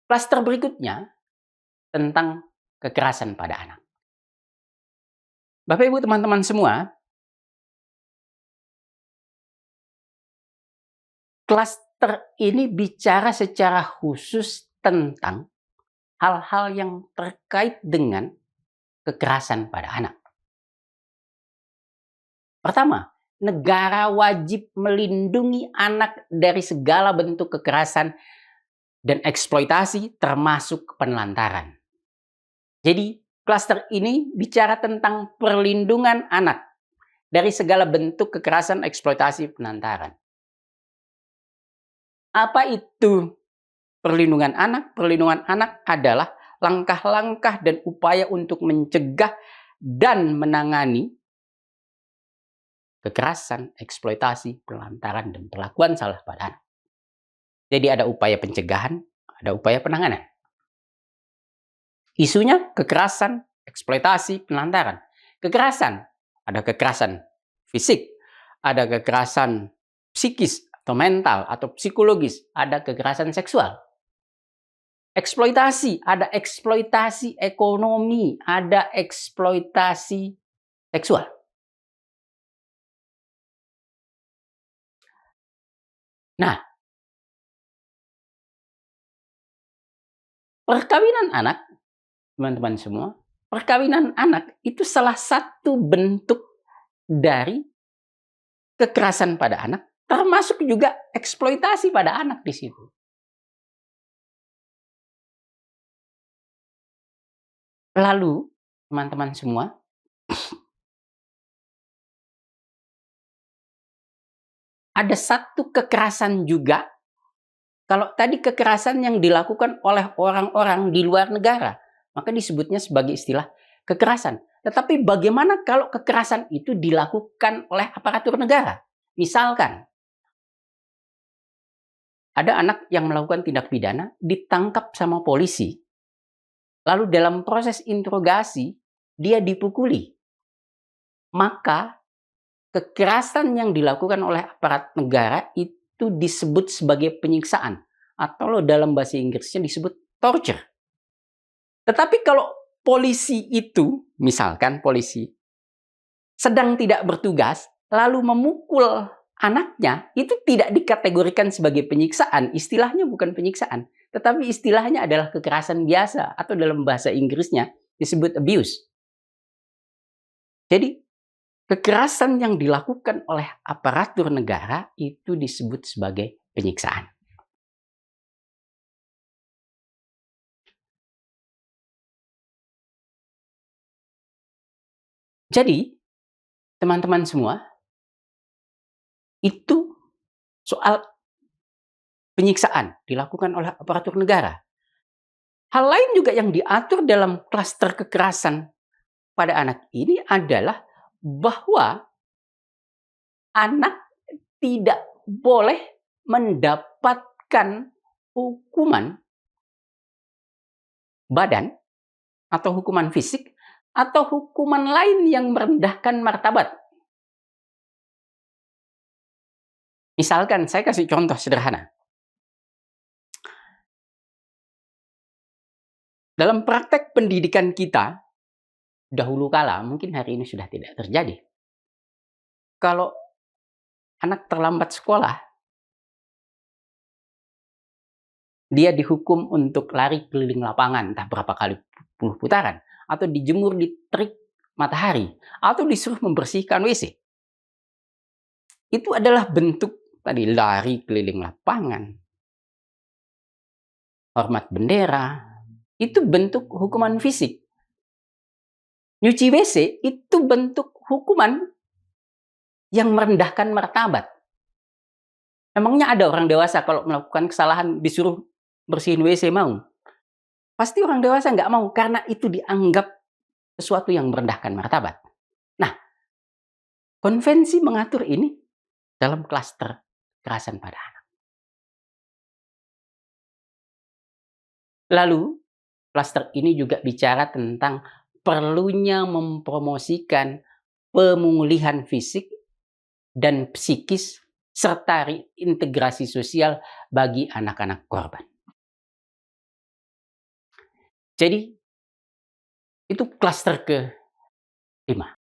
Klaster berikutnya tentang kekerasan pada anak. Bapak Ibu teman-teman semua, klaster ini bicara secara khusus tentang hal-hal yang terkait dengan kekerasan pada anak. Pertama, negara wajib melindungi anak dari segala bentuk kekerasan dan eksploitasi termasuk penelantaran. Jadi, klaster ini bicara tentang perlindungan anak dari segala bentuk kekerasan, eksploitasi, penelantaran. Apa itu perlindungan anak? Perlindungan anak adalah langkah-langkah dan upaya untuk mencegah dan menangani kekerasan, eksploitasi, penelantaran, dan perlakuan salah pada anak. Jadi ada upaya pencegahan, ada upaya penanganan. Isunya kekerasan, eksploitasi, penelantaran. Kekerasan, ada kekerasan fisik, ada kekerasan psikis atau mental atau psikologis, ada kekerasan seksual. Eksploitasi, ada eksploitasi ekonomi, ada eksploitasi seksual. Nah, perkawinan anak, teman-teman semua, perkawinan anak itu salah satu bentuk dari kekerasan pada anak, termasuk juga eksploitasi pada anak di situ. Lalu, teman-teman semua, ada satu kekerasan juga. Kalau tadi kekerasan yang dilakukan oleh orang-orang di luar negara, maka disebutnya sebagai istilah kekerasan. Tetapi bagaimana kalau kekerasan itu dilakukan oleh aparatur negara? Misalkan, ada anak yang melakukan tindak pidana, ditangkap sama polisi. Lalu dalam proses interogasi, dia dipukuli. Maka, kekerasan yang dilakukan oleh aparat negara itu disebut sebagai penyiksaan. Atau dalam bahasa Inggrisnya disebut torture. Tetapi kalau polisi itu, misalkan polisi, sedang tidak bertugas, lalu memukul anaknya, itu tidak dikategorikan sebagai penyiksaan. Istilahnya bukan penyiksaan, tetapi istilahnya adalah kekerasan biasa. Atau dalam bahasa Inggrisnya disebut abuse. Jadi, kekerasan yang dilakukan oleh aparatur negara itu disebut sebagai penyiksaan. Jadi, teman-teman semua, itu soal penyiksaan dilakukan oleh aparatur negara. Hal lain juga yang diatur dalam klaster kekerasan pada anak ini adalah bahwa anak tidak boleh mendapatkan hukuman badan atau hukuman fisik atau hukuman lain yang merendahkan martabat. Misalkan, saya kasih contoh sederhana. Dalam praktek pendidikan kita, dahulu kala, mungkin hari ini sudah tidak terjadi. Kalau anak terlambat sekolah, dia dihukum untuk lari keliling lapangan, entah berapa kali puluh putaran, atau dijemur di terik matahari, atau disuruh membersihkan WC. Itu adalah bentuk tadi lari keliling lapangan, hormat bendera, itu bentuk hukuman fisik. Nyuci WC itu bentuk hukuman yang merendahkan martabat. Emangnya ada orang dewasa kalau melakukan kesalahan disuruh bersihin WC mau? Pasti orang dewasa nggak mau, karena itu dianggap sesuatu yang merendahkan martabat. Nah, konvensi mengatur ini dalam klaster kekerasan pada anak. Lalu, klaster ini juga bicara tentang perlunya mempromosikan pemulihan fisik dan psikis serta reintegrasi sosial bagi anak-anak korban. Jadi, itu klaster ke-5.